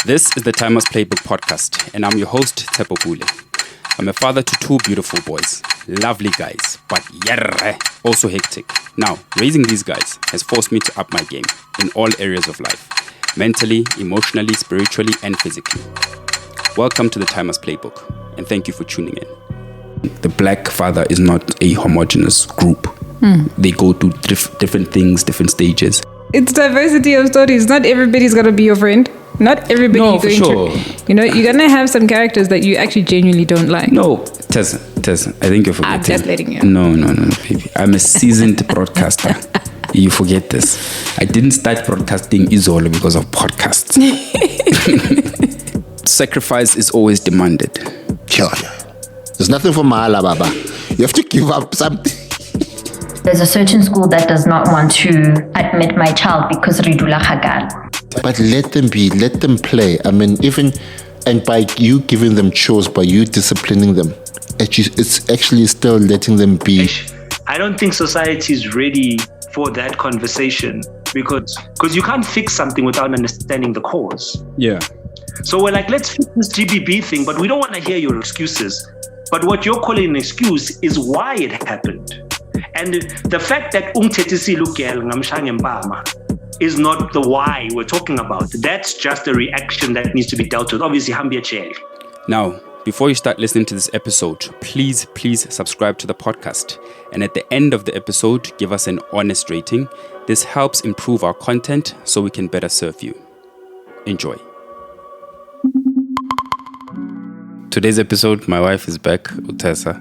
This is the Timers Playbook podcast, and I'm your host, Pt.2. I'm a father to two beautiful boys, lovely guys, but also hectic. Now, raising these guys has forced me to up my game in all areas of life, mentally, emotionally, spiritually, and physically. Welcome to the Timers Playbook, and thank you for tuning in. The black father is not a homogenous group. They go through different things, different stages. It's diversity of stories. Not everybody's gonna be your friend. Not everybody No, you're for going sure. to. You're gonna have some characters that you actually genuinely don't like. No, Tessa, I think you're forgetting. I'm just letting you. No, baby. I'm a seasoned broadcaster. You forget this. I didn't start broadcasting Izolo because of podcasts. Sacrifice is always demanded. Sure. There's nothing for Mahala, Baba. You have to give up something. There's a certain school that does not want to admit my child because Ridula Khagal. But let them be, let them play. I mean, and by you giving them chores, by you disciplining them, it's actually still letting them be. I don't think society is ready for that conversation because you can't fix something without understanding the cause. Yeah. So we're like, let's fix this GBB thing, but we don't want to hear your excuses. But what you're calling an excuse is why it happened. And the fact that is not the why we're talking about. That's just a reaction that needs to be dealt with. Obviously, Hambia Chel. Now, before you start listening to this episode, please subscribe to the podcast. And at the end of the episode, give us an honest rating. This helps improve our content so we can better serve you. Enjoy. Today's episode, my wife is back, Utessa,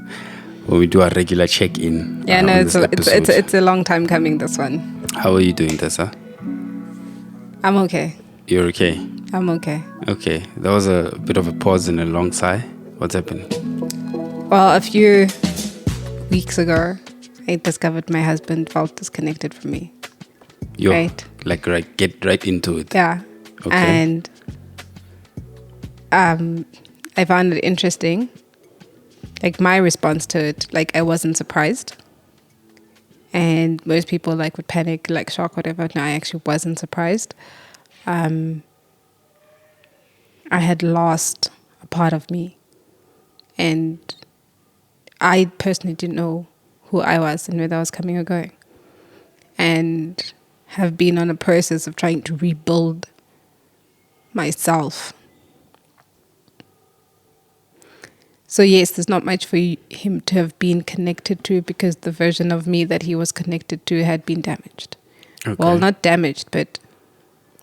where we do our regular check-in. Yeah, no, it's a long time coming, this one. How are you doing, Tessa? I'm okay. You're okay? I'm okay. Okay. That was a bit of a pause and a long sigh. What's happened? Well, a few weeks ago, I discovered my husband felt disconnected from me. Right? Get right into it. Yeah. Okay. And I found it interesting. Like, my response to it, I wasn't surprised. And most people would panic, shock, whatever. No, I actually wasn't surprised. I had lost a part of me. And I personally didn't know who I was and whether I was coming or going. And have been on a process of trying to rebuild myself. So yes, there's not much for him to have been connected to because the version of me that he was connected to had been damaged. Okay. Well, not damaged, but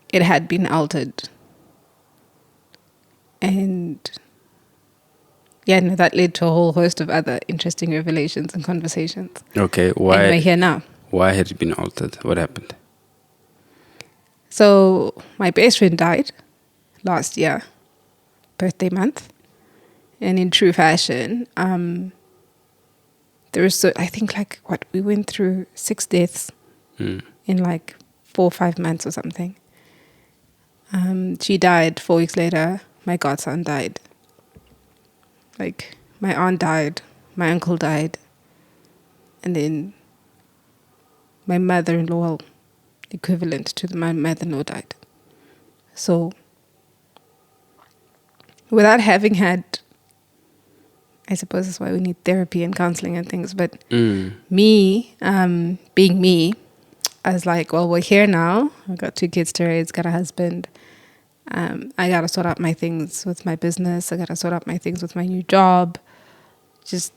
it had been altered. And that led to a whole host of other interesting revelations and conversations. Okay, why? And we're here now. Why had it been altered? What happened? So my best friend died last year, birthday month. And in true fashion, there was, I think, we went through 6 deaths in 4 or 5 months or something. She died 4 weeks later. My godson died. My aunt died. My uncle died. And then my mother-in-law, equivalent to my mother-in-law, died. So without having had, I suppose that's why we need therapy and counseling and things. But me, being me, I was like, well, we're here now. I've got 2 kids to raise, got a husband. I got to sort out my things with my business. I got to sort out my things with my new job. Just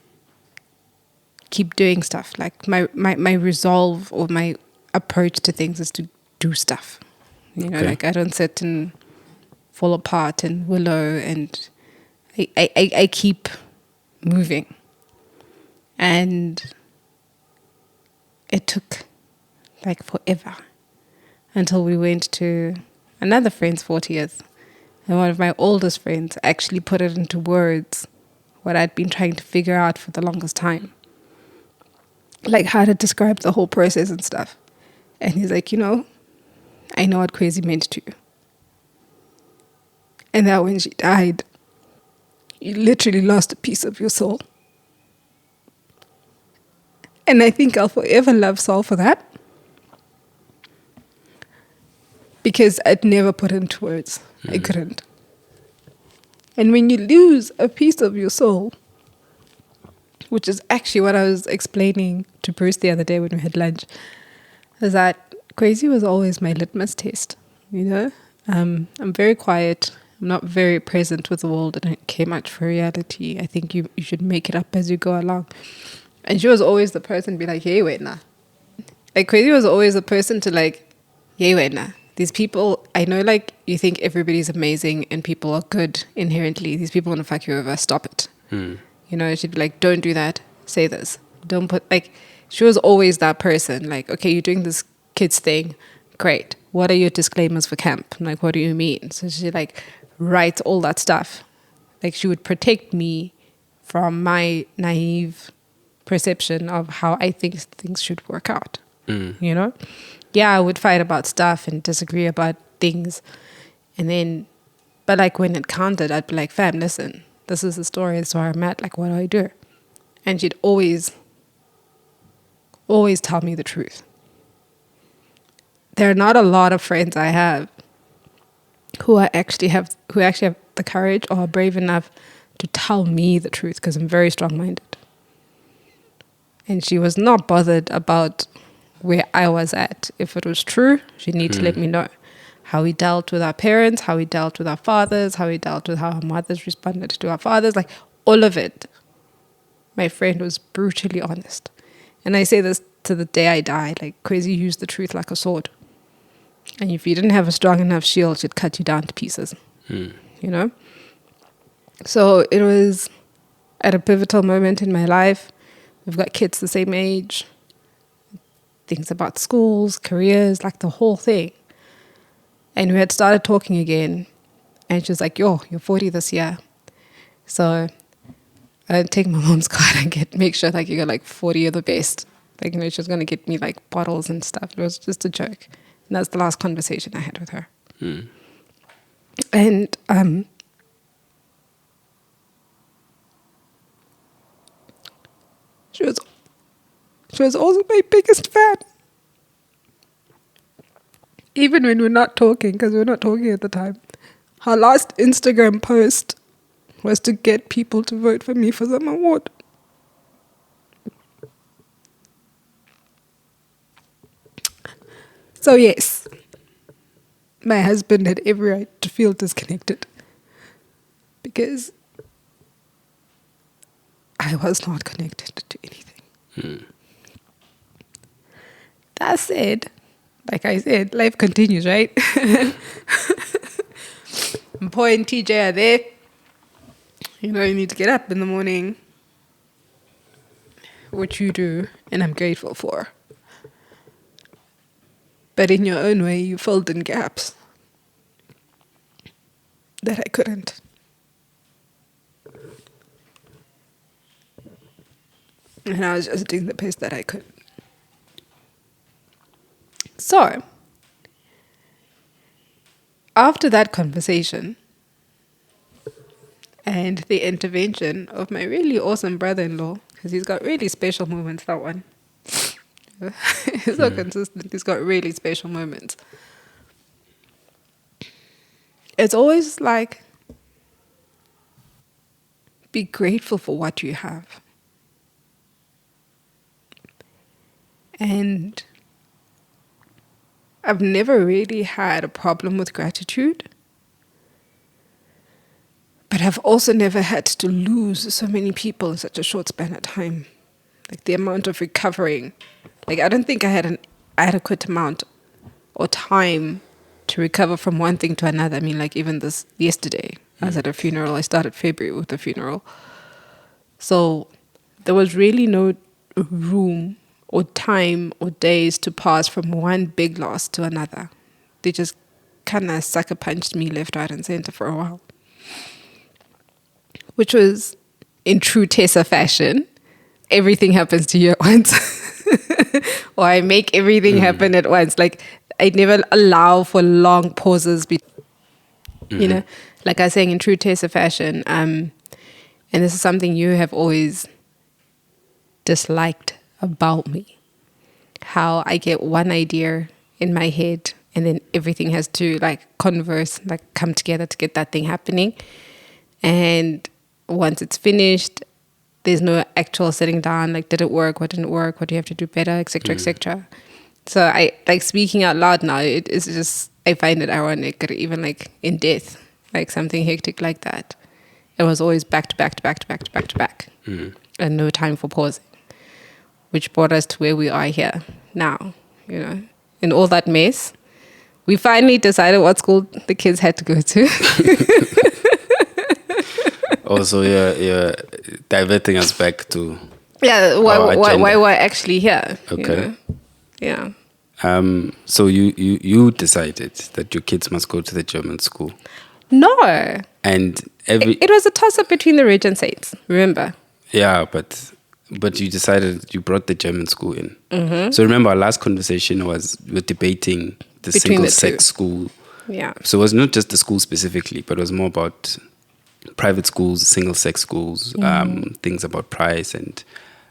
keep doing stuff. My resolve or my approach to things is to do stuff. I don't sit and fall apart and willow, and I keep moving. And it took forever until we went to another friend's 40th, and one of my oldest friends actually put it into words what I'd been trying to figure out for the longest time, how to describe the whole process and stuff. And he's like, I know what crazy meant to you, and that when she died, you literally lost a piece of your soul. And I think I'll forever love Saul for that. Because I'd never put into words. I couldn't. And when you lose a piece of your soul, which is actually what I was explaining to Bruce the other day when we had lunch, is that crazy was always my litmus test, you know? I'm very quiet. I'm not very present with the world. I don't care much for reality. I think you should make it up as you go along. And she was always the person to be like, hey, wait, nah. Like, crazy was always the person to like, hey, wait, nah. These people, I know, like, you think everybody's amazing and people are good inherently. These people want to fuck you over. Stop it. You know, she'd be like, don't do that. Say this. Don't put, like, she was always that person. Like, okay, you're doing this kids thing. Great. What are your disclaimers for camp? I'm like, what do you mean? So she, like, writes all that stuff. Like, she would protect me from my naive perception of how I think things should work out. You know? Yeah, I would fight about stuff and disagree about things. And then, but like when it counted, I'd be like, fam, listen, this is the story. That's where I'm at. Like, what do I do? And she'd always tell me the truth. There are not a lot of friends I have who actually have the courage or are brave enough to tell me the truth, because I'm very strong-minded. And she was not bothered about where I was at. If it was true, she'd need to let me know how we dealt with our parents, how we dealt with our fathers, how we dealt with how our mothers responded to our fathers, like all of it. My friend was brutally honest. And I say this to the day I die, like, crazy used the truth like a sword. And if you didn't have a strong enough shield, she'd cut you down to pieces, you know? So it was at a pivotal moment in my life. We've got kids the same age. Things about schools, careers, like the whole thing. And we had started talking again. And she was like, yo, you're 40 this year. So I'd take my mom's card and make sure like you got like 40 of the best. Like, you know, she was going to get me like bottles and stuff. It was just a joke. And that's the last conversation I had with her. And she was also my biggest fan. Even when we're not talking, because we're not talking at the time. Her last Instagram post was to get people to vote for me for some award. So yes, my husband had every right to feel disconnected, because I was not connected to anything. That said, like I said, life continues, right? Mpo and TJ are there. You know, you need to get up in the morning, which you do, and I'm grateful for. But in your own way, you filled in gaps that I couldn't. And I was just doing the best that I could. So, after that conversation and the intervention of my really awesome brother-in-law, because he's got really special moments, that one. He's so consistent. He's got really special moments. It's always like, be grateful for what you have. And I've never really had a problem with gratitude. But I've also never had to lose so many people in such a short span of time. Like the amount of recovering. Like, I don't think I had an adequate amount or time to recover from one thing to another. I mean, like even this yesterday, I was at a funeral. I started February with the funeral. So there was really no room or time or days to pass from one big loss to another. They just kind of sucker punched me left, right, and center for a while. Which was, in true Tessa fashion, everything happens to you at once. Or I make everything happen at once. Like, I never allow for long pauses. You know, like I was saying, in true Tessa fashion, and this is something you have always disliked about me. How I get one idea in my head and then everything has to like converse, like come together to get that thing happening. And once it's finished, there's no actual sitting down, like, did it work? What didn't work? What do you have to do better? Et cetera, et cetera. So I, like, speaking out loud now, it is just, I find it ironic, even like in death, like something hectic like that. It was always back to back to back to back to back to back. And no time for pausing, which brought us to where we are here now, you know. In all that mess, we finally decided what school the kids had to go to. Also, you're diverting us back to why we're actually here. Okay. You know? Yeah. So you decided that your kids must go to the German school. No. And it was a toss-up between the Reg and Saints, remember? Yeah, but you decided you brought the German school in. So remember our last conversation we're debating the Between the single-sex two. school. Yeah. So it was not just the school specifically, but it was more about private schools, single-sex schools, things about price, and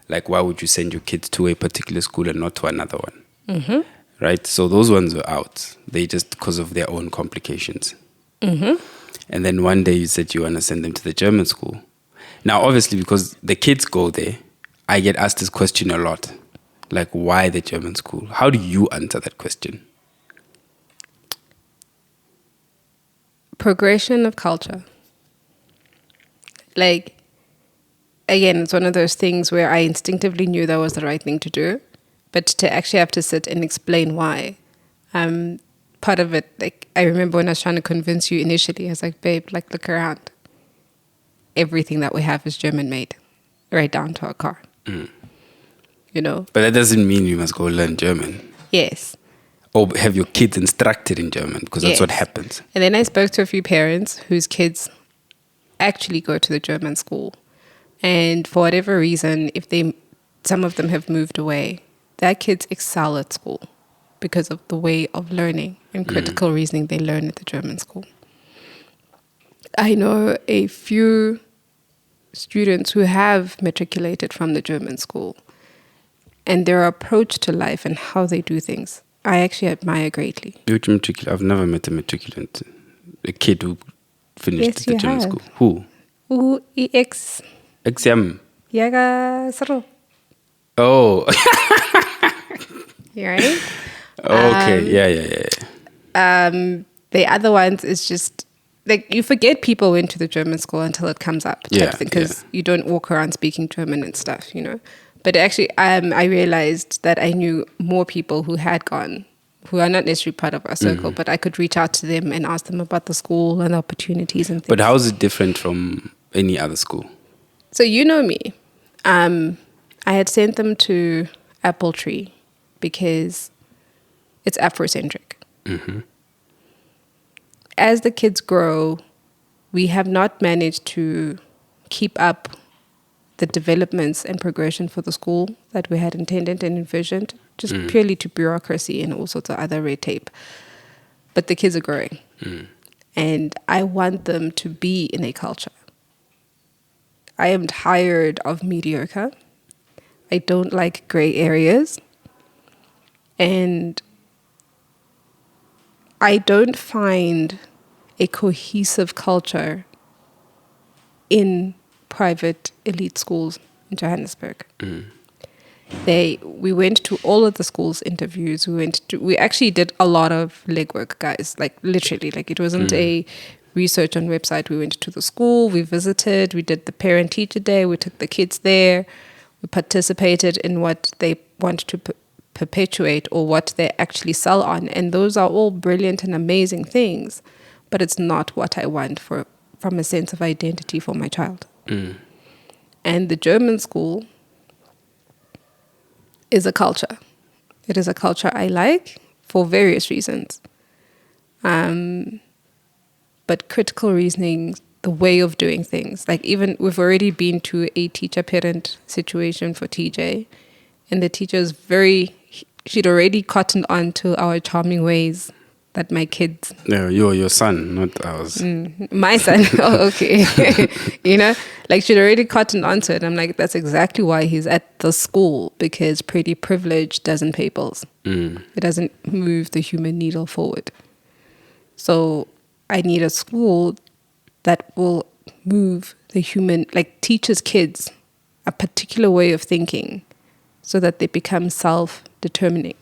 like why would you send your kids to a particular school and not to another one? Right? So those ones were out. They just because of their own complications. And then one day you said you want to send them to the German school. Now, obviously, because the kids go there, I get asked this question a lot. Like, why the German school? How do you answer that question? Progression of culture. Like, again, it's one of those things where I instinctively knew that was the right thing to do. But to actually have to sit and explain why, part of it, like, I remember when I was trying to convince you initially, I was like, babe, like, look around. Everything that we have is German made, right down to our car. You know? But that doesn't mean you must go learn German. Yes. Or have your kids instructed in German, because that's Yes. what happens. And then I spoke to a few parents whose kids actually go to the German school. And for whatever reason, some of them have moved away, their kids excel at school because of the way of learning and critical reasoning they learn at the German school. I know a few students who have matriculated from the German school, and their approach to life and how they do things, I actually admire greatly. Which matriculant? I've never met a matriculant, a kid who finished Yes, the you German have. school. Who? EX. Exam. Yaga Saro. Oh. You right? Okay. Yeah. The other ones is just like you forget people went to the German school until it comes up, because you don't walk around speaking German and stuff, you know. But actually, I realized that I knew more people who had gone, who are not necessarily part of our circle, but I could reach out to them and ask them about the school and the opportunities and things. But how is it different from any other school? So you know me. I had sent them to Apple Tree because it's Afrocentric. As the kids grow, we have not managed to keep up the developments and progression for the school that we had intended and envisioned, just purely to bureaucracy and all sorts of other red tape. But the kids are growing. And I want them to be in a culture. I am tired of mediocre. I don't like gray areas. And I don't find a cohesive culture in private elite schools in Johannesburg. We went to all of the schools' interviews. We actually did a lot of legwork, guys. Like literally, like it wasn't a research on website. We went to the school, we visited, we did the parent-teacher day, we took the kids there, we participated in what they want to perpetuate or what they actually sell on. And those are all brilliant and amazing things, but it's not what I want from a sense of identity for my child. And the German school is a culture. It is a culture I like for various reasons. But critical reasoning, the way of doing things, like even we've already been to a teacher-parent situation for TJ, and the teacher is she'd already cottoned on to our charming ways that my kids... Yeah, you're your son, not ours. My son. Oh, okay. You know, like she'd already cottoned onto it. I'm like, that's exactly why he's at the school, because pretty privilege doesn't pay bills. It doesn't move the human needle forward. So I need a school that will move the human, like teaches kids a particular way of thinking so that they become self-determining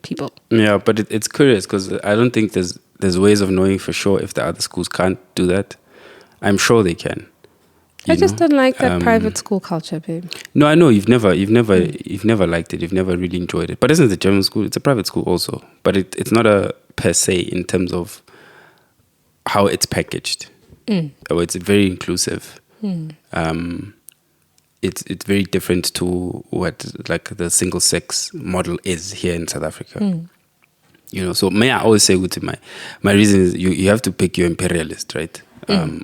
people. Yeah, but it's curious because I don't think there's ways of knowing for sure if the other schools can't do that. I'm sure they can. I just don't like that private school culture, babe. No, I know you've never liked it. You've never really enjoyed it. But isn't it a German school? It's a private school also, but it's not a per se in terms of how it's packaged. Or it's very inclusive. It's very different to what like the single sex model is here in South Africa. So may I always say with my reason is you have to pick your imperialist, right?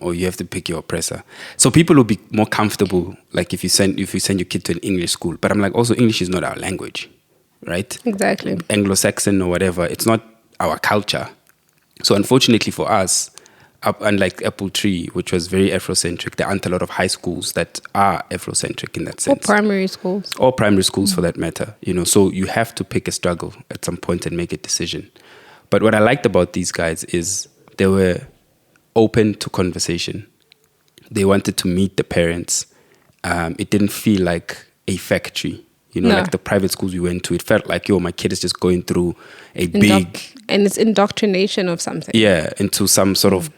Or you have to pick your oppressor. So people will be more comfortable, like if you send your kid to an English school. But I'm like, also English is not our language, right? Exactly. Anglo-Saxon or whatever, it's not our culture. So unfortunately for us, unlike Pt.2, which was very Afrocentric, there aren't a lot of high schools that are Afrocentric in that sense. Or primary schools. Or primary schools for that matter. So you have to pick a struggle at some point and make a decision. But what I liked about these guys is they were open to conversation. They wanted to meet the parents. It didn't feel like a factory. Like the private schools we went to, it felt like, my kid is just going through a big... And it's indoctrination of something. Yeah, into some sort of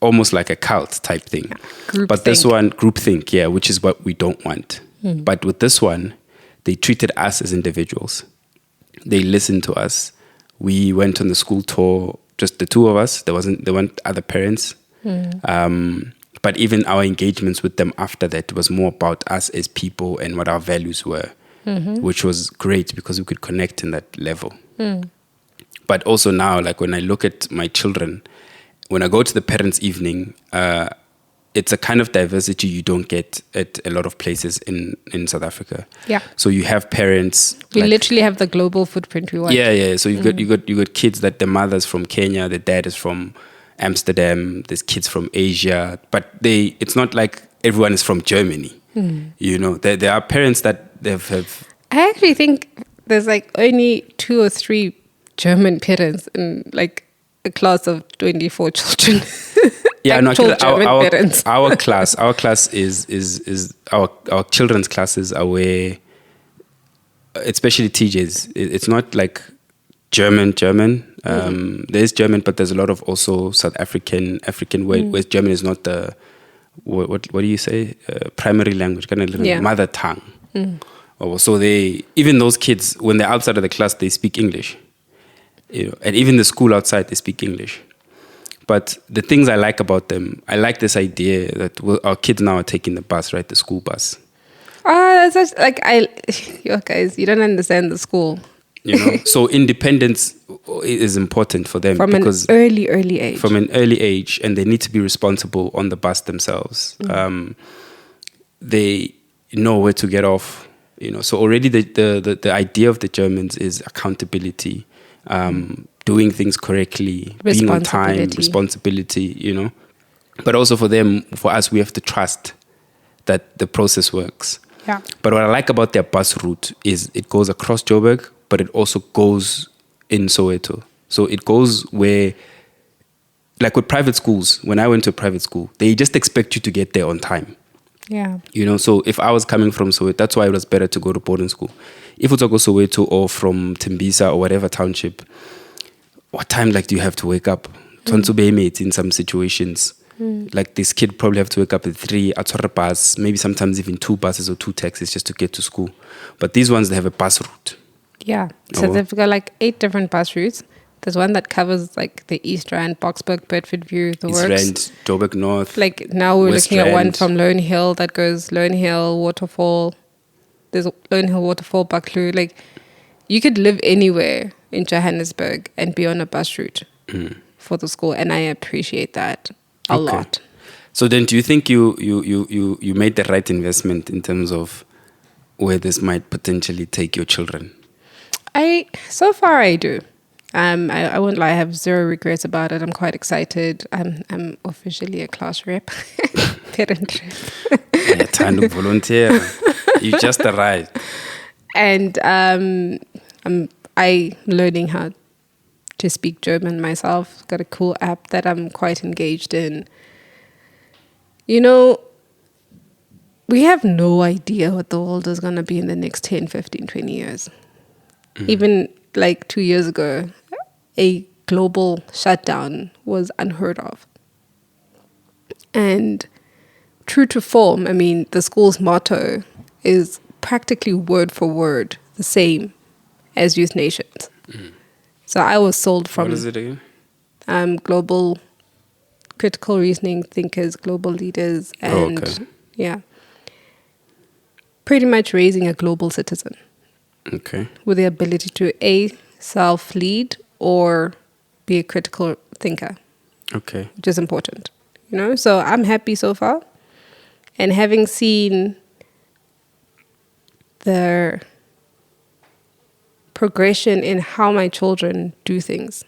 almost like a cult type thing. Yeah. But this one, groupthink, which is what we don't want. But with this one, they treated us as individuals. They listened to us. We went on the school tour, just the two of us. There weren't other parents. But even our engagements with them after that was more about us as people and what our values were, which was great because we could connect in that level. But also now, like when I look at my children, when I go to the parents' evening, it's a kind of diversity you don't get at a lot of places in South Africa. Yeah. So you have parents. We literally have the global footprint we want. Yeah. So you got kids that the mother's from Kenya, the dad is from Amsterdam. There's kids from Asia, but it's not like everyone is from Germany. There are parents that have. I actually think there's like only 2 or 3 German parents in like a class of 24 children. Yeah, no, actually, parents. our class is our children's classes are where, especially TJ's, it's not like German. There's German, but there's a lot of also South African where German is not the what do you say, primary language, kind of mother tongue. So even those kids, when they're outside of the class, they speak English. And even the school outside, they speak English. But the things I like about them, I like this idea that our kids now are taking the bus, right? The school bus. That's just like you guys, you don't understand the school. So independence is important for them because an early age. From an early age, and they need to be responsible on the bus themselves. They know where to get off. So already the idea of the Germans is accountability. Doing things correctly, being on time, responsibility, But also for us, we have to trust that the process works. Yeah. But what I like about their bus route is it goes across Joburg, but it also goes in Soweto. So it goes where, like with private schools, when I went to a private school, they just expect you to get there on time. Yeah. So if I was coming from Soweto, that's why it was better to go to boarding school. If it's go Soweto or from Tembisa or whatever township, what time do you have to wake up? In some situations. Like this kid probably have to wake up at 3, a bus, maybe sometimes even 2 buses or 2 taxis just to get to school. But these ones, they have a bus route. Yeah. So they've got like 8 different bus routes. There's one that covers like the East Rand, Boksburg, Bedford View, the East works. Rand, Joburg North. Like now we're West looking at one Rand. from Lone Hill that goes Lone Hill, Waterfall. There's Lone Hill, Waterfall, Buccleuch. Like you could live anywhere in Johannesburg and be on a bus route for the school, and I appreciate that a lot. So then, do you think you made the right investment in terms of where this might potentially take your children? So far I do. I won't lie, I have 0 regrets about it. I'm quite excited. I'm officially a class rep. Parent rep. Time to volunteer. You just arrived. And I'm learning how to speak German myself. Got a cool app that I'm quite engaged in. You know, we have no idea what the world is going to be in the next 10, 15, 20 years. Even like 2 years ago, a global shutdown was unheard of. And true to form, I mean, the school's motto is practically word for word the same as Youth Nations. So I was sold from What is it again? global critical reasoning thinkers, global leaders, and okay. yeah, pretty much raising a global citizen Okay. with the ability to self-lead or be a critical thinker, Okay. which is important, you know. So I'm happy so far, and having seen the progression in how my children do things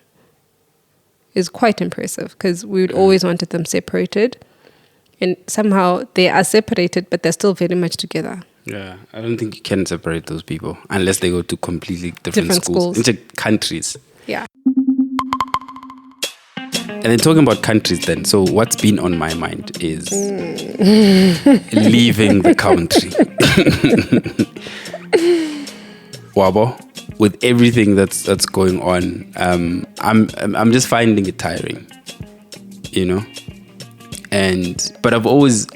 is quite impressive, because we would always wanted them separated, and somehow they are separated, but they're still very much together. Yeah, I don't think you can separate those people unless they go to completely different Different schools. into countries. Yeah. And then talking about countries then, so what's been on my mind is leaving the country. Wabo, with everything that's going on, I'm just finding it tiring, you know. But I've always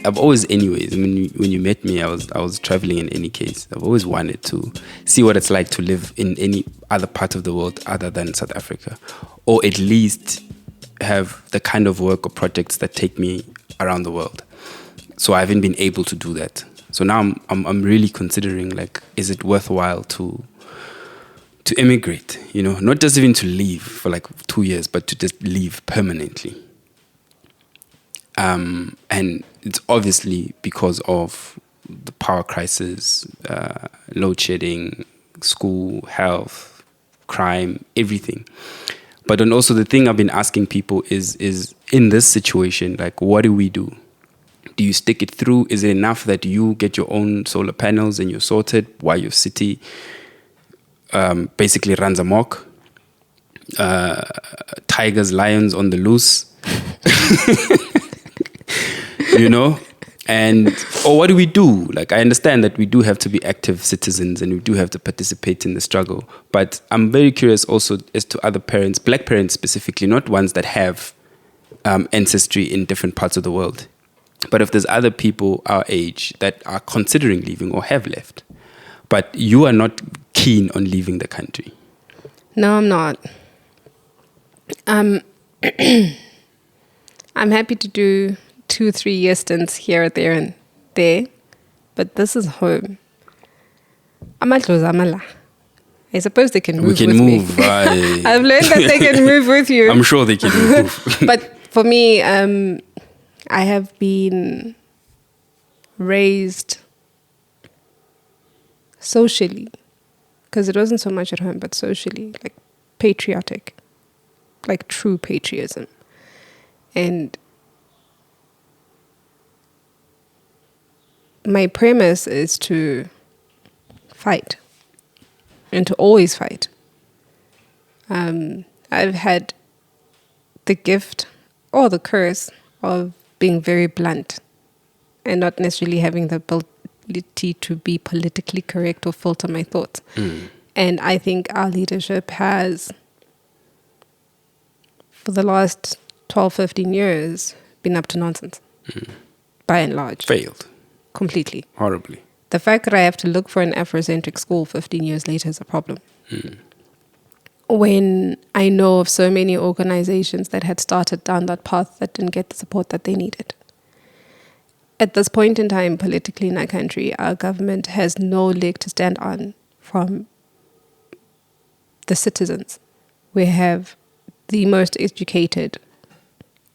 anyways, when you met me, I was traveling in any case. I've always wanted to see what it's like to live in any other part of the world other than South Africa, or at least have the kind of work or projects that take me around the world. So I haven't been able to do that. So now I'm really considering, like, is it worthwhile to immigrate? You know, not just even to leave for like 2 years, but to just leave permanently. And it's obviously because of the power crisis, load shedding, school, health, crime, everything. But then also the thing I've been asking people is in this situation, like, what do we do? Do you stick it through? Is it enough that you get your own solar panels and you're sorted while your city basically runs amok? Tigers, lions on the loose. You know? Or what do we do? Like, I understand that we do have to be active citizens and we do have to participate in the struggle. But I'm very curious also as to other parents, black parents specifically, not ones that have ancestry in different parts of the world. But if there's other people our age that are considering leaving or have left, but you are not keen on leaving the country. No, I'm not. I'm happy to do 2-3 year stints here, there, and there, but this is home. I suppose they can move We can with move. me. I've learned that they can move with you. I'm sure they can move. But for me, I have been raised socially, because it wasn't so much at home, but socially, like patriotic, like true patriotism. And my premise is to fight and to always fight. I've had the gift or the curse of being very blunt and not necessarily having the ability to be politically correct or filter my thoughts. And I think our leadership has, for the last 12, 15 years, been up to nonsense, by and large. Failed. Completely. Horribly. The fact that I have to look for an Afrocentric school 15 years later is a problem. When I know of so many organizations that had started down that path that didn't get the support that they needed. At this point in time, politically in our country, our government has no leg to stand on from the citizens. We have the most educated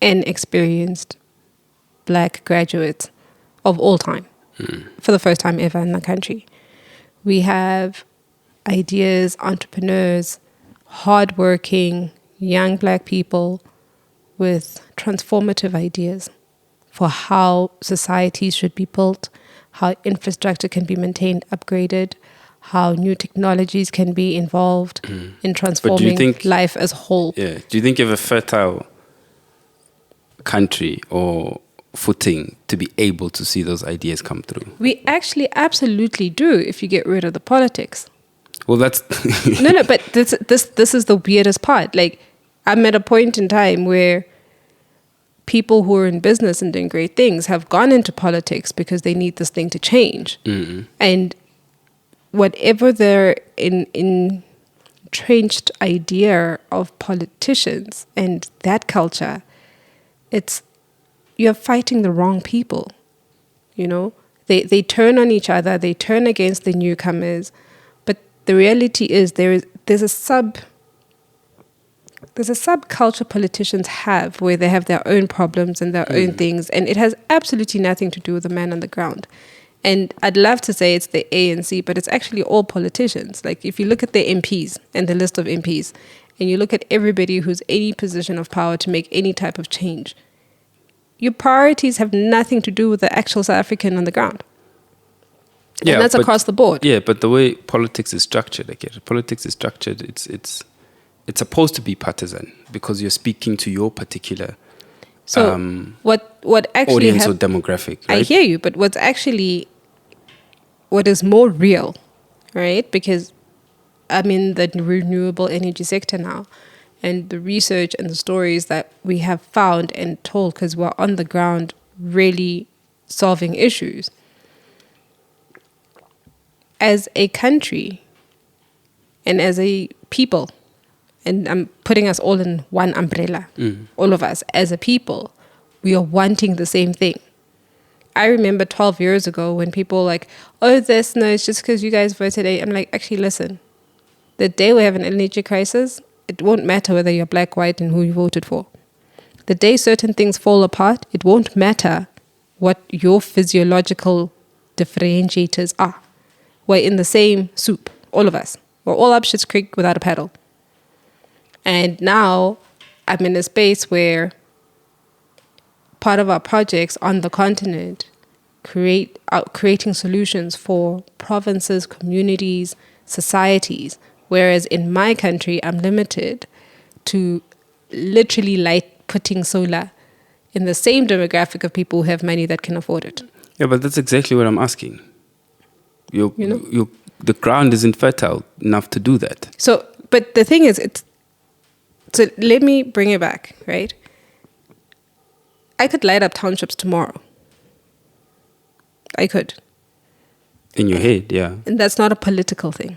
and experienced black graduates of all time, for the first time ever in the country. We have ideas, entrepreneurs, hardworking, young black people with transformative ideas for how societies should be built, how infrastructure can be maintained, upgraded, how new technologies can be involved in transforming life as a whole. Yeah. Do you think you have a fertile country or footing to be able to see those ideas come through. We actually absolutely do if you get rid of the politics. Well, that's No, but this is the weirdest part. Like, I'm at a point in time where people who are in business and doing great things have gone into politics because they need this thing to change. And whatever their entrenched idea of politicians and that culture, you're fighting the wrong people. You know, they turn on each other, they turn against the newcomers. But the reality is there's a subculture politicians have where they have their own problems and their own things, and it has absolutely nothing to do with the man on the ground. And I'd love to say it's the ANC, but it's actually all politicians. Like, if you look at the MPs and the list of MPs, and you look at everybody who's any position of power to make any type of change, your priorities have nothing to do with the actual South African on the ground. And that's across the board. Yeah, but the way politics is structured, I get it. Politics is structured, it's supposed to be partisan because you're speaking to your particular what actually audience or demographic. Right? I hear you, but what is more real, right? Because I'm in the renewable energy sector now, and the research and the stories that we have found and told, because we're on the ground really solving issues. As a country and as a people, and I'm putting us all in one umbrella, all of us as a people, we are wanting the same thing. I remember 12 years ago when people were like, oh, it's just because you guys voted. I'm like, actually, listen, the day we have an energy crisis, it won't matter whether you're black, white, and who you voted for. The day certain things fall apart, it won't matter what your physiological differentiators are. We're in the same soup, all of us. We're all up Schitt's Creek without a paddle. And now I'm in a space where part of our projects on the continent creating solutions for provinces, communities, societies. Whereas in my country, I'm limited to literally putting solar in the same demographic of people who have money that can afford it. Yeah, but that's exactly what I'm asking. The ground isn't fertile enough to do that. So, but the thing is, so let me bring it back, right? I could light up townships tomorrow. I could. In your head, yeah. And that's not a political thing.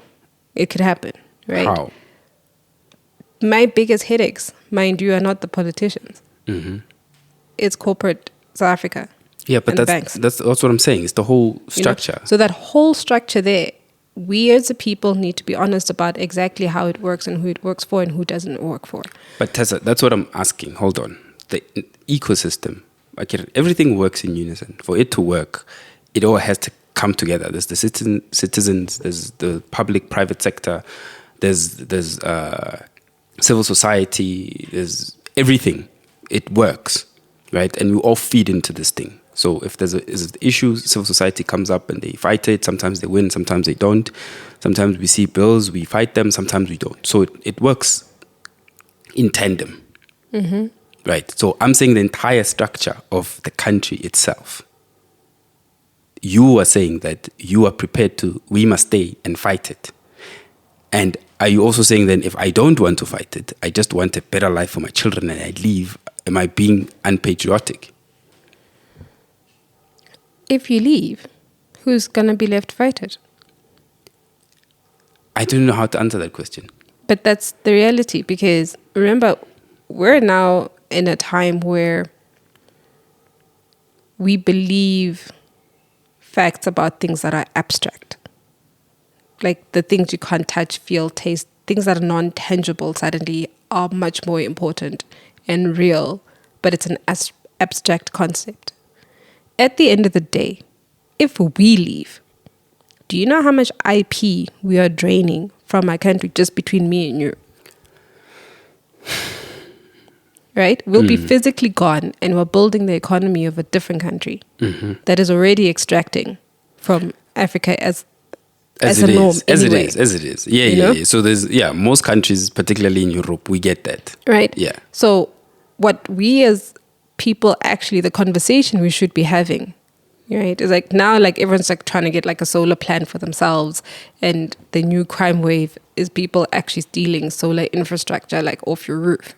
It could happen, right? How? My biggest headaches, mind you, are not the politicians. Mm-hmm. It's corporate South Africa. Yeah, but that's what I'm saying. It's the whole structure. So that whole structure there, we as a people need to be honest about exactly how it works and who it works for and who doesn't work for. But Tessa, that's what I'm asking. Hold on. The ecosystem, everything works in unison. For it to work, it all has to come together. There's the citizens, there's the public-private sector, there's civil society, there's everything. It works, right? And we all feed into this thing. So if there's an issue, civil society comes up and they fight it. Sometimes they win, sometimes they don't. Sometimes we see bills, we fight them, sometimes we don't. So it works in tandem, right? So I'm saying the entire structure of the country itself. You are saying that you are prepared we must stay and fight it. And are you also saying then if I don't want to fight it, I just want a better life for my children and I leave, am I being unpatriotic? If you leave, who's going to be left to fight it? I don't know how to answer that question. But that's the reality, because remember, we're now in a time where we believe facts about things that are abstract. Like the things you can't touch, feel, taste, things that are non-tangible suddenly are much more important and real, but it's an abstract concept. At the end of the day, if we leave, do you know how much IP we are draining from our country just between me and you? Right? We'll be physically gone and we're building the economy of a different country that is already extracting from Africa as a norm anyway. As it is. Yeah. So there's, most countries, particularly in Europe, we get that. Right? Yeah. So what we as people actually, the conversation we should be having, right? It's like now, like everyone's like trying to get like a solar plan for themselves, and the new crime wave is people actually stealing solar infrastructure like off your roof,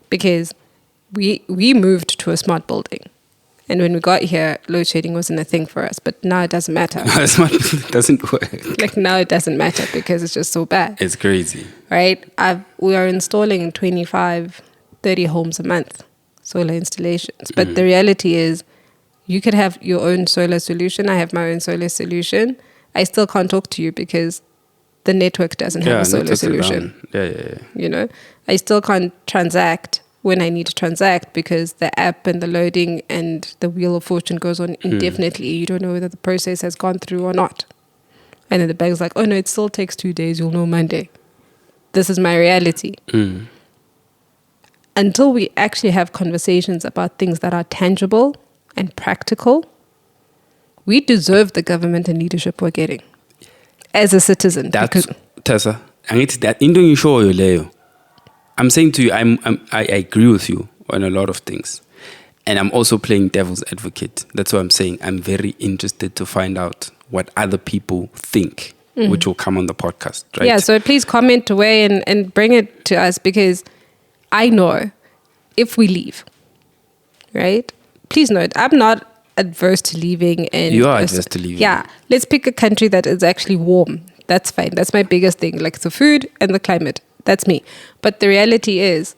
because we moved to a smart building, and when we got here, load shedding wasn't a thing for us, but now it doesn't matter. It doesn't work. Like now it doesn't matter because it's just so bad. It's crazy, right? We are installing 25, 30 homes a month, solar installations. But the reality is, you could have your own solar solution. I have my own solar solution. I still can't talk to you because the network doesn't have a solar networks are solution. down. Yeah. You know, I still can't transact when I need to transact because the app and the loading and the wheel of fortune goes on indefinitely. You don't know whether the process has gone through or not. And then the bank's like, oh no, it still takes 2 days. You'll know Monday. This is my reality. Until we actually have conversations about things that are tangible and practical, we deserve the government and leadership we're getting as a citizen. That's Tessa. And it's that Leo. I'm saying to you, I agree with you on a lot of things. And I'm also playing devil's advocate. That's what I'm saying. I'm very interested to find out what other people think, which will come on the podcast, right? Yeah, so please comment away and bring it to us, because I know if we leave, right? Please note, I'm not adverse to leaving. And you are adverse to leaving. Yeah, let's pick a country that is actually warm. That's fine. That's my biggest thing, like the food and the climate. That's me. But the reality is,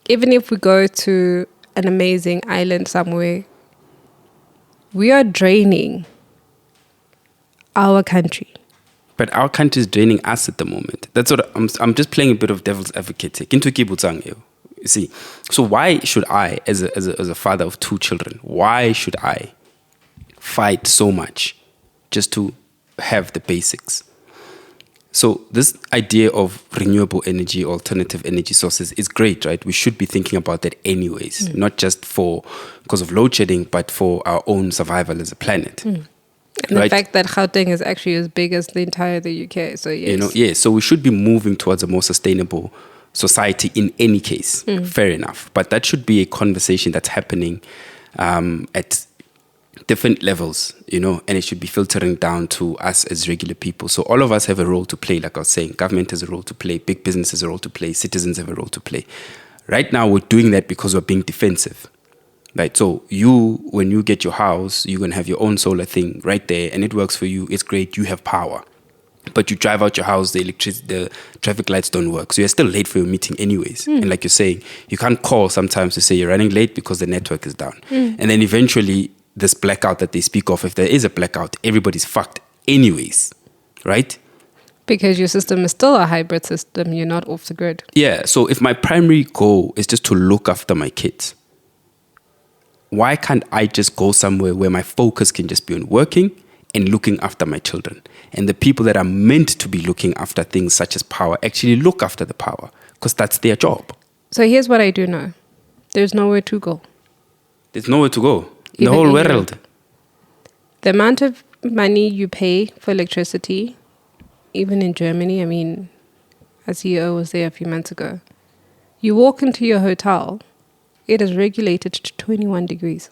even if we go to an amazing island somewhere, we are draining our country. But our country is draining us at the moment. That's what I'm just playing a bit of devil's advocate. You see, so why should I, as a father of 2 children, why should I fight so much just to have the basics? So this idea of renewable energy, alternative energy sources is great, right? We should be thinking about that anyways, not just because of load shedding, but for our own survival as a planet. And right? the fact that Gauteng is actually as big as the entire the UK. So yes. So we should be moving towards a more sustainable society in any case. Fair enough. But that should be a conversation that's happening at different levels, and it should be filtering down to us as regular people. So all of us have a role to play, like I was saying. Government has a role to play, big business has a role to play, citizens have a role to play. Right now, we're doing that because we're being defensive, right? So when you get your house, you're going to have your own solar thing right there, and it works for you. It's great. You have power. But you drive out your house, the traffic lights don't work. So you're still late for your meeting anyways. And like you're saying, you can't call sometimes to say you're running late because the network is down. And then eventually, this blackout that they speak of, if there is a blackout, everybody's fucked anyways, right? Because your system is still a hybrid system. You're not off the grid. Yeah, so if my primary goal is just to look after my kids, why can't I just go somewhere where my focus can just be on working and looking after my children? And the people that are meant to be looking after things such as power actually look after the power, because that's their job. So here's what I do know. There's nowhere to go. There's nowhere to go. In the Even whole in world. Europe. The amount of money you pay for electricity, even in Germany, I mean, a CEO was there a few months ago. You walk into your hotel, it is regulated to 21 degrees.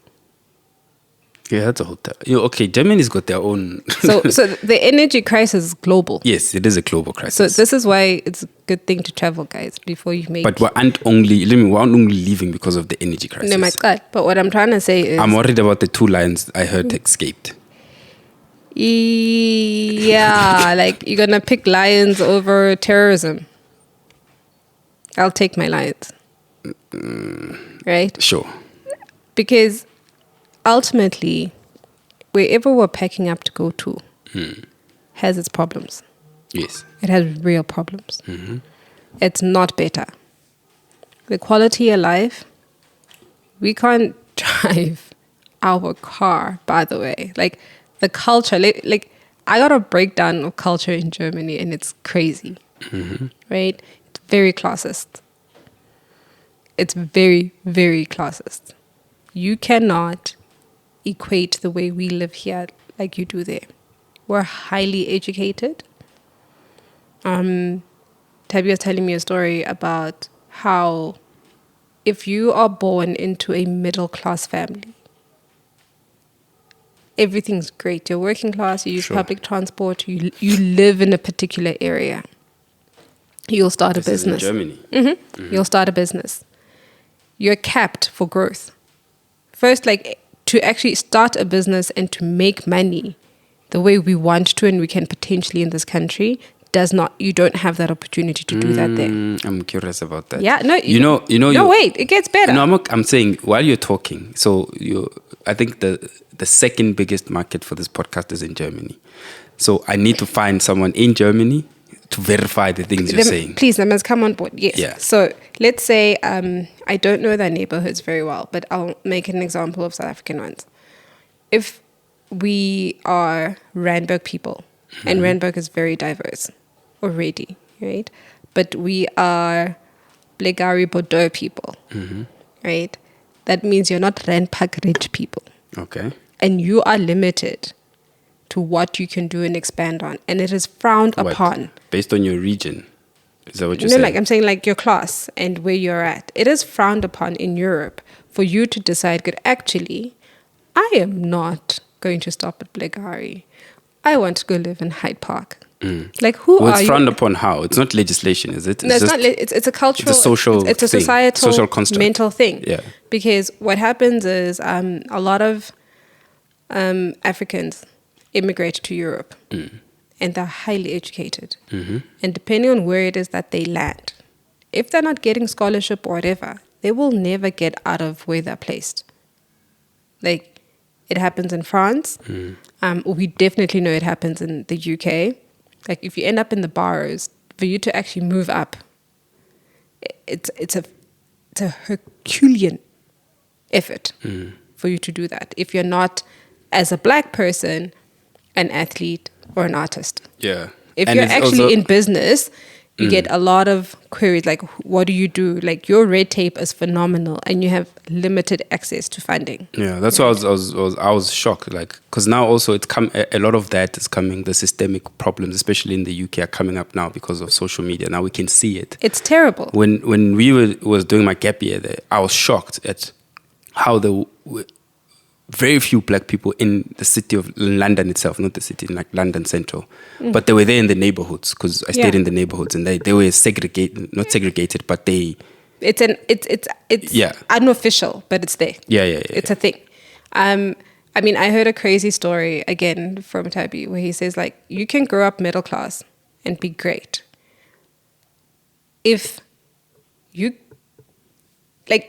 Yeah, that's a hotel. Okay, Germany's got their own. So the energy crisis is global. Yes, it is a global crisis. So this is why it's a good thing to travel, guys, before you make. But we aren't only leaving because of the energy crisis. No, my God. But what I'm trying to say is, I'm worried about the 2 lions I heard escaped. Yeah, like you're gonna pick lions over terrorism. I'll take my lions. Right? Sure. Because ultimately, wherever we're packing up to go to has its problems. Yes. It has real problems. It's not better. The quality of life, we can't drive our car, by the way. Like the culture, like I got a breakdown of culture in Germany and it's crazy, right? It's very classist. It's very, very classist. You cannot equate the way we live here like you do there. We're highly educated. Tabby was telling me a story about how if you are born into a middle class family, everything's great. You're working class, you use Sure. public transport, you live in a particular area. You'll start This a business. is in Germany. You'll start a business. You're capped for growth. First, like, to actually start a business and to make money the way we want to and we can potentially in this country, you don't have that opportunity to do that there. I'm curious about that. Yeah, no, No, wait, it gets better. No, I'm saying while you're talking, so I think the second biggest market for this podcast is in Germany. So I need to find someone in Germany to verify the things you're saying. Please, they must come on board. Yes. Yeah. So let's say I don't know their neighborhoods very well, but I'll make an example of South African ones. If we are Randburg people, and Randburg is very diverse already, right? But we are Blegari Bordeaux people, right? That means you're not Randpark rich people. Okay. And you are limited to what you can do and expand on. And it is frowned What? upon. Based on your region. Is that what you're No, saying? like I'm saying, like your class and where you're at. It is frowned upon in Europe for you to decide, good, actually, I am not going to stop at Blegari. I want to go live in Hyde Park. Like, who Well, are it's you? frowned upon how? It's not legislation, is it? No, it's not. It's a cultural. It's a social It's a thing, societal, social construct. mental thing. Yeah. Because what happens is a lot of Africans immigrate to Europe, and they're highly educated. And depending on where it is that they land, if they're not getting scholarship or whatever, they will never get out of where they're placed. Like, it happens in France. We definitely know it happens in the UK. Like, if you end up in the boroughs, for you to actually move up, it's a Herculean effort for you to do that. If you're not, as a black person, an athlete or an artist. Yeah. If And you're it's actually also- in business, you get a lot of queries like, what do you do? Like, your red tape is phenomenal and you have limited access to funding. Yeah, that's why I was shocked, like, because now also a lot of that is coming. The systemic problems, especially in the UK, are coming up now because of social media. Now we can see it. It's terrible. When was doing my gap year there, I was shocked at how there were very few black people in the city of London itself, not the city, like London Central, but they were there in the neighborhoods because I stayed Yeah. in the neighborhoods and they were segregated, not segregated, but they. It's Yeah. unofficial, but it's there. Yeah. It's a thing. I mean, I heard a crazy story again from Tabi where he says, like, you can grow up middle class and be great if you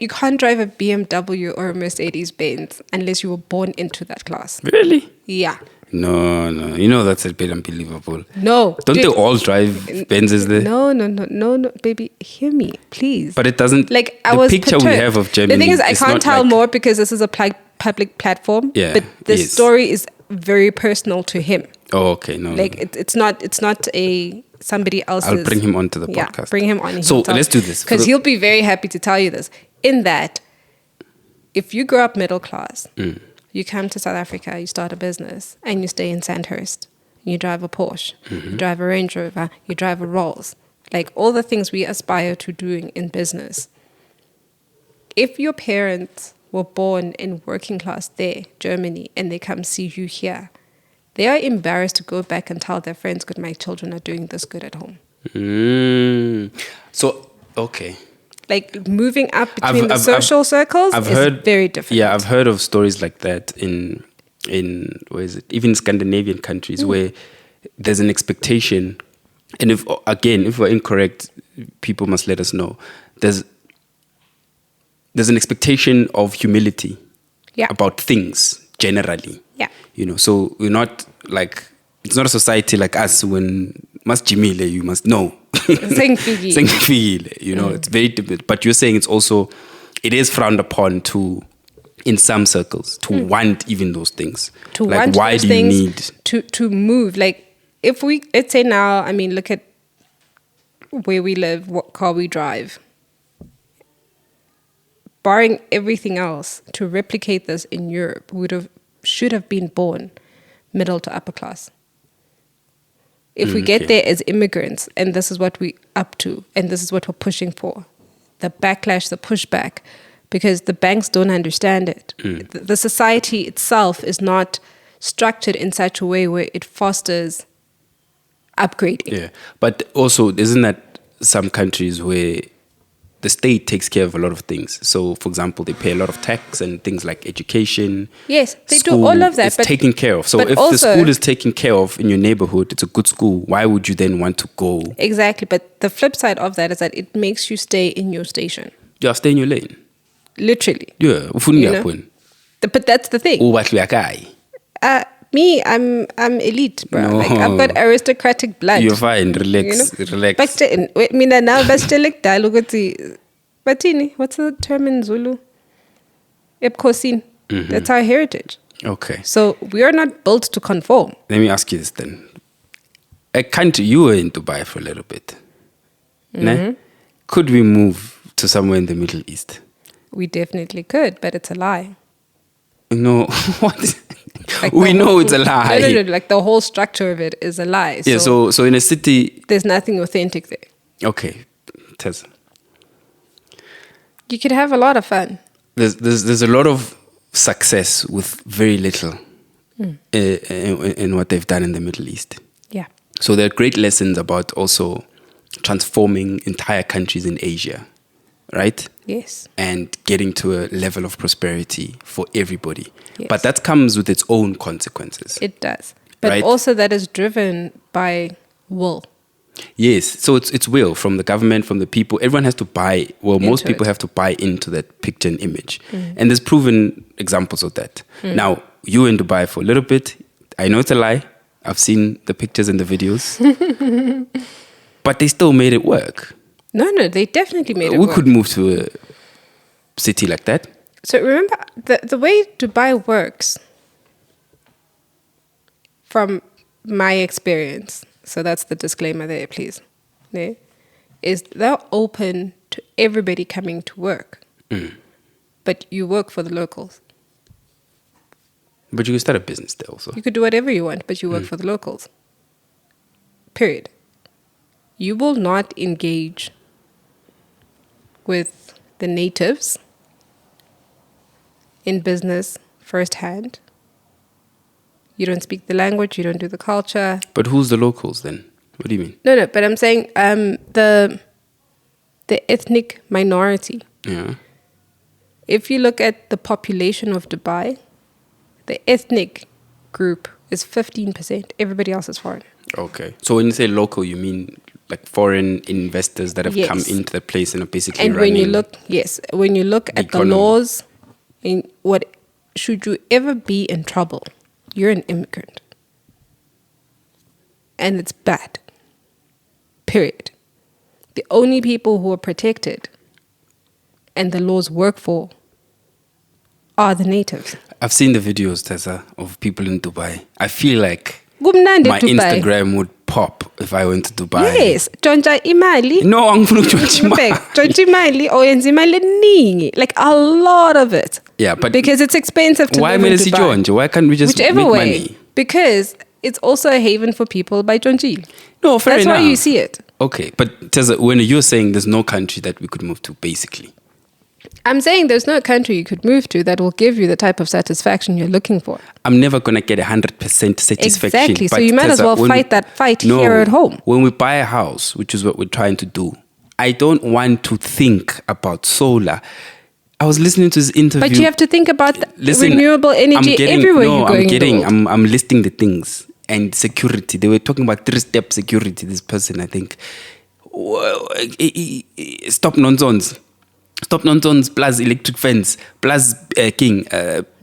can't drive a BMW or a Mercedes Benz unless you were born into that class. Really? Yeah. No. You know that's a bit unbelievable. No. Don't dude. they all drive Benzes there? No, baby, hear me, please. But it doesn't. Like, I the was picture we perturbed. have of Germany. The thing is, I is can't not tell like- more because this is a public platform. Yeah, But the yes. story is very personal to him. Oh, okay. No. Like, it's not a somebody else's. I'll bring him onto the Yeah, podcast. bring him on. So let's do this. Because he'll be very happy to tell you this. In that, if you grow up middle class, you come to South Africa, you start a business, and you stay in Sandhurst. You drive a Porsche, you drive a Range Rover, you drive a Rolls. Like, all the things we aspire to doing in business. If your parents were born in working class there, Germany, and they come see you here, they are embarrassed to go back and tell their friends, good, my children are doing this good at home. So, okay. Like, moving up between the social circles is very different. Yeah, I've heard of stories like that in where is it? Even Scandinavian countries where there's an expectation, and if we're incorrect, people must let us know. There's an expectation of humility about things generally. Yeah. You know, so we're not like, it's not a society like us when must Jimile, you must know. Sengfigile. You know, it's very different. But you're saying it is frowned upon in some circles to want even those things. To like, want why those do you things need to move? Like, if let's say now, I mean, look at where we live, what car we drive. Barring everything else, to replicate this in Europe, should have been born middle to upper class. If we get there as immigrants, and this is what we're up to, and this is what we're pushing for, the backlash, the pushback, because the banks don't understand it. The society itself is not structured in such a way where it fosters upgrading. Yeah, but also isn't that some countries where the state takes care of a lot of things? So, for example, they pay a lot of tax and things like education. Yes, they do school all of that. It's But taken care of. So, but if also, the school is taken care of in your neighborhood, it's a good school. Why would you then want to go? Exactly. But the flip side of that is that it makes you stay in your station. Just stay in your lane. Literally. Yeah, You know? But that's the thing. Me, I'm elite, bro. No. Like I've got aristocratic blood. You're fine. Relax. You know? Relax. But mina now bastelik dalo ukuthi batini, what's the term in Zulu? Ebukhosini. That's our heritage. Okay. So we are not built to conform. Let me ask you this then. A country, you were in Dubai for a little bit. Ne? Could we move to somewhere in the Middle East? We definitely could, but it's a lie. No, what? Like We know it's a lie. No, like the whole structure of it is a lie. Yeah, so in a city, there's nothing authentic there. okay, Tessa, You could have a lot of fun. there's a lot of success with very little in what they've done in the Middle East. Yeah. So there are great lessons about also transforming entire countries in Asia, right? Yes. And getting to a level of prosperity for everybody. Yes. But that comes with its own consequences. It does. But Right. also that is driven by will. Yes, so it's will from the government, from the people. Everyone has to buy, most Into people it. have to buy into that picture and image. And there's proven examples of that. Now, you were in Dubai for a little bit. I know it's a lie. I've seen the pictures and the videos. But they still made it work. No, they definitely made it We work. could move to a city like that. So remember, the way Dubai works, from my experience, so that's the disclaimer there, please, yeah, is they're open to everybody coming to work. But you work for the locals. But you can start a business there also. You could do whatever you want, but you work for the locals. Period. You will not engage with the natives in business firsthand. You don't speak the language, you don't do the culture. But who's the locals then? What do you mean? No, but I'm saying the ethnic minority. Yeah. If you look at the population of Dubai, the ethnic group is 15%. Everybody else is foreign. Okay. So when you say local, you mean like foreign investors that have come Yes. into the place and are basically And running. when you look at the economy. laws, in what should you ever be in trouble, you're an immigrant. And it's bad. Period. The only people who are protected and the laws work for are the natives. I've seen the videos, Tessa, of people in Dubai. I feel like Kumnandi my Dubai. Instagram would pop if I went to Dubai. Yes, Tonja imali. No, angifuna ukutshontsha imali. Tonja imali oyenza imali eningi, like a lot of it. Yeah, but because it's expensive to why live in mele Dubai. sitshontshe? Why can't we just Whichever make way, money? because it's also a haven for people by Jonjil. No, fair That's enough. why you see it. Okay, but Tessa, when you're saying there's no country that we could move to, basically. I'm saying there's no country you could move to that will give you the type of satisfaction you're looking for. I'm never going to get 100% satisfaction. Exactly. So but you might as Tessa, well when fight that fight here at home. When we buy a house, which is what we're trying to do, I don't want to think about solar. I was listening to this interview. But you have to think about Listen, renewable energy everywhere you're going in the world. I'm listing the things. And security. They were talking about 3-step security, this person, I think. Stop nonsense. Stop nonsense plus electric fence plus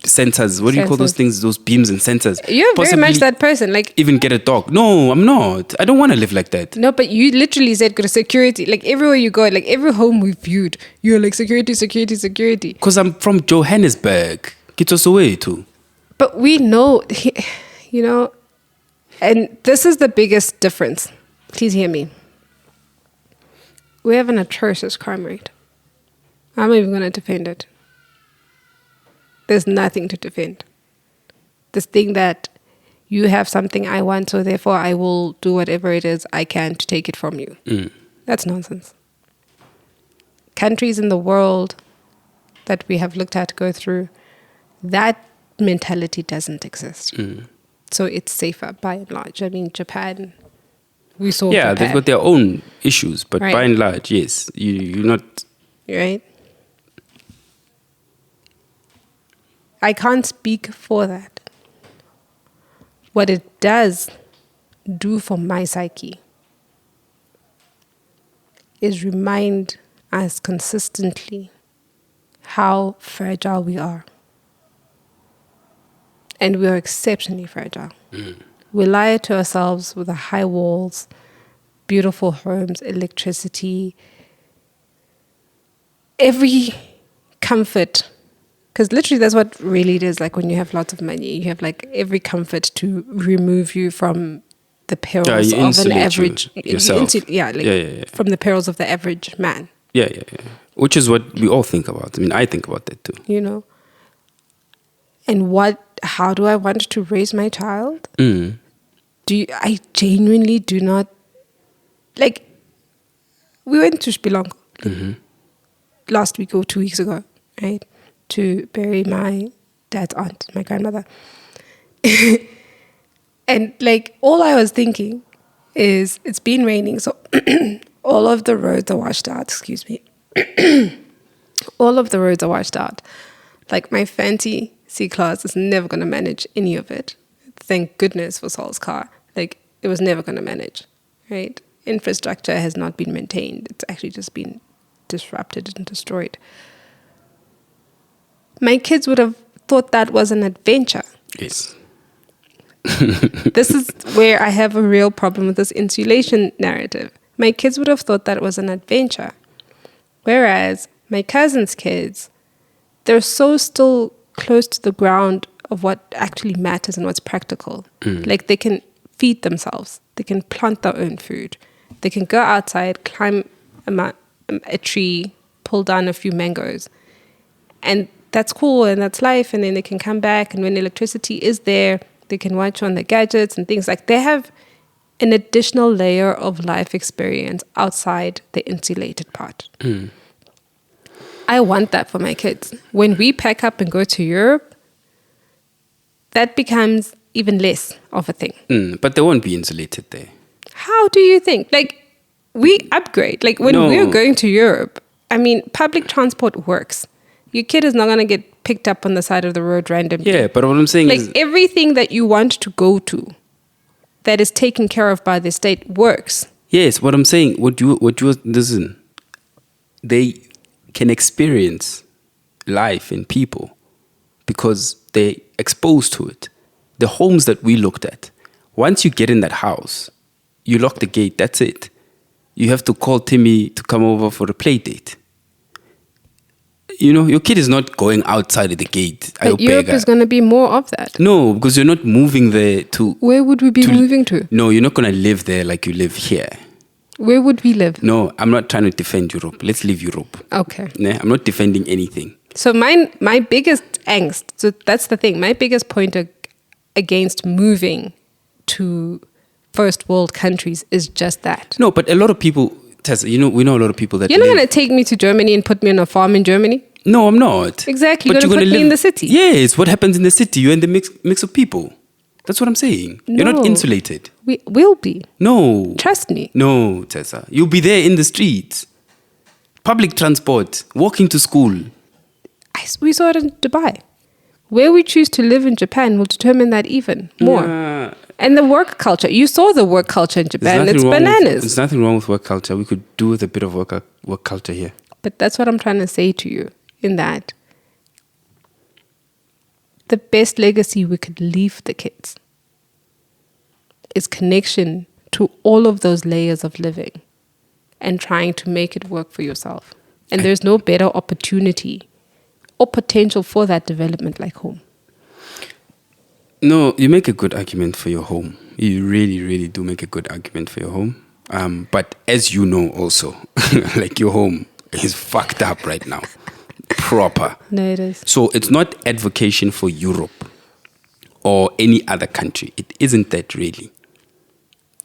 sensors. What do you call those Sensors. things? Those beams and sensors. You're very much Possibly that person. Like, even get a dog. No, I'm not. I don't want to live like that. no, but you literally said go to security. Like everywhere you go, like every home we viewed, you're like security, security, security. Because I'm from Johannesburg. Kitsosoweto. But we know, you know, and this is the biggest difference. Please hear me. We have an atrocious crime rate. I'm not even going to defend it. There's nothing to defend. This thing that you have something I want, so therefore I will do whatever it is I can to take it from you. That's nonsense. countries in the world that we have looked at go through, that mentality doesn't exist. So it's safer by and large. I mean, Japan, we saw Japan. They've got their own issues, but Right. by and large, yes, you're not. Right? I can't speak for that. What it does do for my psyche is remind us consistently how fragile we are. And we are exceptionally fragile. We lie to ourselves with the high walls, beautiful homes, electricity, every comfort. Because literally that's what really it is. Like when you have lots of money, you have like every comfort to remove you from the perils you of an insulate average. yourself. From the perils of the average man. Yeah. Which is what we all think about. I mean, I think about that too. You know? And how do I want to raise my child? I genuinely do not, like, we went to Spilongo last week or 2 weeks ago, right? To bury my dad's aunt, my grandmother. And like, all I was thinking is, it's been raining, so all of the roads are washed out, excuse me. All of the roads are washed out. Like, my fancy C-Class is never going to manage any of it. Thank goodness for Saul's car. Like, it was never going to manage, right? Infrastructure has not been maintained. It's actually just been disrupted and destroyed. My kids would have thought that was an adventure. Yes. This is where I have a real problem with this insulation narrative. My kids would have thought that was an adventure. Whereas my cousin's kids, they're so still close to the ground of what actually matters and what's practical. Like, they can feed themselves. They can plant their own food. They can go outside, climb a tree, pull down a few mangoes. And that's cool, and that's life. And then they can come back, and when electricity is there, they can watch on their gadgets and things. Like, they have an additional layer of life experience outside the insulated part. I want that for my kids. When we pack up and go to Europe, that becomes even less of a thing. But they won't be insulated there. How do you think? Like, we upgrade. Like, when we're going to Europe, I mean, public transport works. Your kid is not going to get picked up on the side of the road randomly. Yeah, but what I'm saying like, is... everything that you want to go to that is taken care of by the state works. Yes, what I'm saying, listen, they can experience life and people because they're exposed to it. The homes that we looked at, once you get in that house, you lock the gate, that's it. You have to call Timmy to come over for a play date. You know, your kid is not going outside of the gate. But Europe is going to be more of that. No, because you're not moving there to... Where would we be moving to? No, you're not going to live there like you live here. Where would we live? No, I'm not trying to defend Europe. Let's leave Europe. Okay. Nah, I'm not defending anything. So my biggest angst, so that's the thing, my biggest point against moving to first world countries is just that. No, but a lot of people, Tessa, we know a lot of people that You're not going to take me to Germany and put me on a farm in Germany? No, I'm not. Exactly. You're going to put me in the city. Yes, what happens in the city? You're in the mix of people. That's what I'm saying. No. You're not insulated. We will be. No. Trust me. No, Tessa. You'll be there in the streets. Public transport, walking to school. We saw it in Dubai. Where we choose to live in Japan will determine that even more. And the work culture. You saw the work culture in Japan. It's bananas. There's nothing wrong with work culture. We could do with a bit of work culture here. But that's what I'm trying to say to you, in that the best legacy we could leave the kids is connection to all of those layers of living and trying to make it work for yourself. And there's no better opportunity or potential for that development like home. No, you make a good argument for your home. You really, really do make a good argument for your home. But as you know also, like, your home is fucked up right now. Proper. No, it is. So it's not advocation for Europe or any other country. It isn't that really.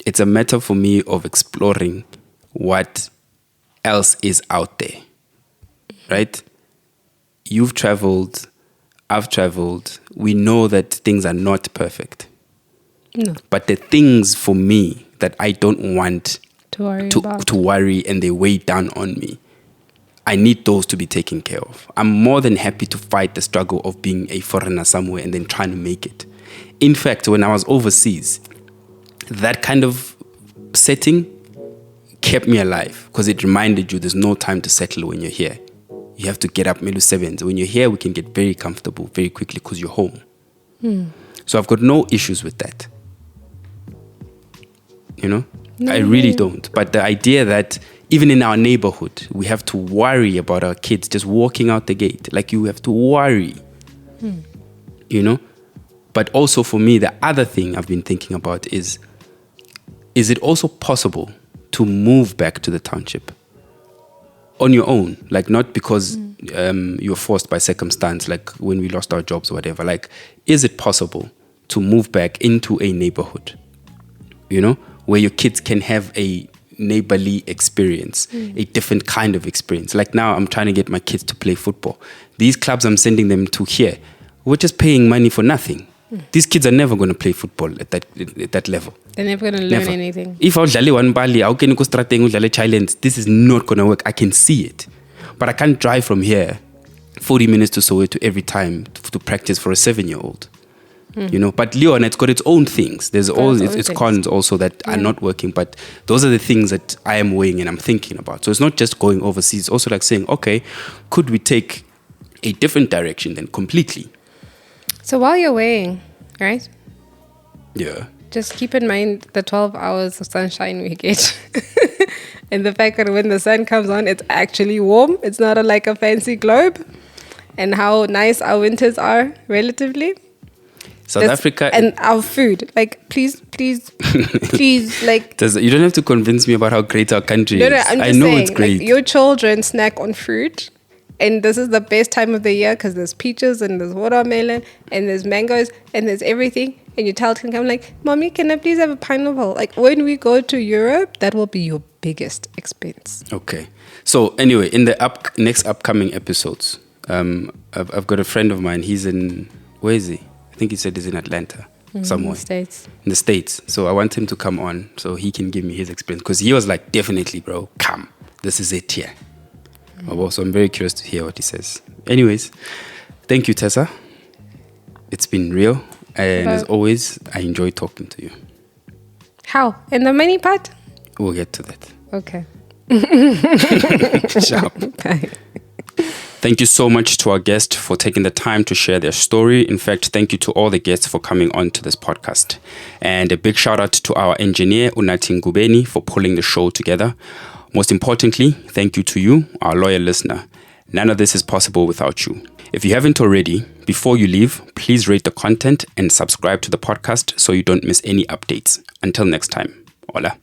It's a matter for me of exploring what else is out there right? You've traveled, I've traveled. We know that things are not perfect. No. But the things for me that I don't want To worry to about. worry and they weigh down on me, I need those to be taken care of. I'm more than happy to fight the struggle of being a foreigner somewhere and then trying to make it. In fact, when I was overseas, that kind of setting kept me alive because it reminded you there's no time to settle when you're here. You have to get up Melu 7s. When you're here, we can get very comfortable very quickly because you're home. So I've got no issues with that. You know? I really don't. But the idea that even in our neighborhood, we have to worry about our kids just walking out the gate. Like you have to worry. You know? But also for me, the other thing I've been thinking about is it also possible to move back to the township on your own? Like not because you're forced by circumstance, like when we lost our jobs or whatever. Like, is it possible to move back into a neighborhood, you know, where your kids can have a neighborly experience, a different kind of experience? Like now I'm trying to get my kids to play football. These clubs I'm sending them to here, we're just paying money for nothing. These kids are never going to play football at that level. They're never going to learn anything. If I dlale one bali, how can you go strateng udlale challenge? This is not going to work. I can see it. But I can't drive from here 40 minutes to Soweto every time to practice for a 7-year-old. You know, but Leon, it's got its own things. There's all its cons also that are not working. But those are the things that I am weighing and I'm thinking about. So it's not just going overseas. It's also like saying, okay, could we take a different direction then completely? So while you're weighing, right? Yeah. Just keep in mind the 12 hours of sunshine we get. And the fact that when the sun comes on, it's actually warm. It's not like a fancy globe. And how nice our winters are relatively. South Africa. And our food. Like, please, like... You don't have to convince me about how great our country No, is. I'm just I know saying, it's great. Like, your children snack on fruit. And this is the best time of the year because there's peaches and there's watermelon and there's mangoes and there's everything. And your child can come like, Mommy, can I please have a pineapple? Like when we go to Europe, that will be your biggest expense. Okay. So anyway, in the next upcoming episodes, I've got a friend of mine. He's in, where is he? I think he said he's in Atlanta somewhere. In the States. So I want him to come on so he can give me his experience. Because he was like, definitely, bro, come. This is it here. So I'm very curious to hear what he says. Anyways, thank you, Tessa. It's been real. And as always, I enjoy talking to you. How? In the money part? We'll get to that. Okay. Ciao. Bye. Thank you so much to our guest for taking the time to share their story. In fact, thank you to all the guests for coming on to this podcast. And a big shout out to our engineer, Unati Ngubeni, for pulling the show together. Most importantly, thank you to you, our loyal listener. None of this is possible without you. If you haven't already, before you leave, please rate the content and subscribe to the podcast so you don't miss any updates. Until next time, hola.